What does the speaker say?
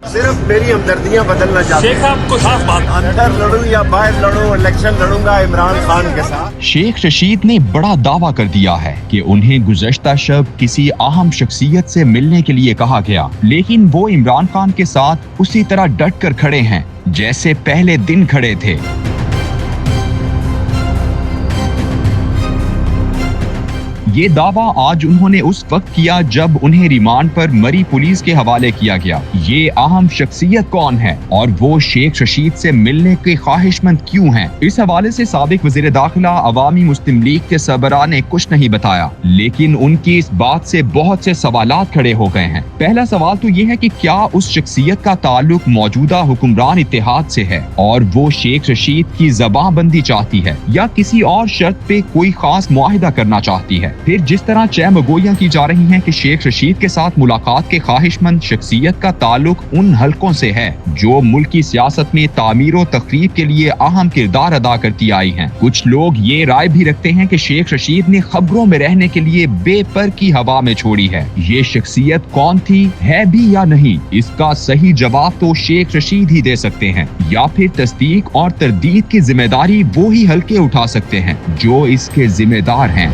सिर्फ मेरी हमदर्दियां बदलना चाहते शेख साहब को साफ बात, अंदर लड़ूं या बाहर लड़ूं, इलेक्शन लड़ूंगा इमरान खान के साथ। शेख रशीद ने बड़ा दावा कर दिया है कि उन्हें गुज़श्ता शब किसी अहम शख्सियत से मिलने के लिए कहा गया, लेकिन वो इमरान खान के साथ उसी तरह डट कर खड़े हैं जैसे पहले दिन खड़े थे। ये दावा आज उन्होंने उस वक्त किया जब उन्हें रिमांड पर मरी पुलिस के हवाले किया गया। ये अहम शख्सियत कौन है और वो शेख रशीद से मिलने के ख्वाहिशमंद क्यों हैं? इस हवाले से साबिक वज़ीर दाखिला अवामी मुस्लिम लीग के सरबराह ने कुछ नहीं बताया, लेकिन उनकी इस बात से बहुत से सवालात खड़े हो गए हैं। पहला सवाल तो ये है कि क्या उस शख्सियत का ताल्लुक मौजूदा हुक्मरान इत्तेहाद से है और वो शेख रशीद की ज़बानबंदी चाहती है या किसी और शर्त पे कोई खास मुआहिदा करना चाहती है? फिर जिस तरह चहमगोइयां की जा रही हैं कि शेख रशीद के साथ मुलाकात के ख्वाहिशमंद शख्सियत का ताल्लुक उन हलकों से है जो मुल्क की सियासत में तामीर और तकरीब के लिए अहम किरदार अदा करती आई हैं। कुछ लोग ये राय भी रखते हैं कि शेख रशीद ने खबरों में रहने के लिए बेपर की हवा में छोड़ी है। ये शख्सियत कौन थी, है भी या नहीं, इसका सही जवाब तो शेख रशीद ही दे सकते हैं, या फिर तस्दीक और तरदीद की जिम्मेदारी वो ही हलके उठा सकते हैं जो इसके जिम्मेदार हैं।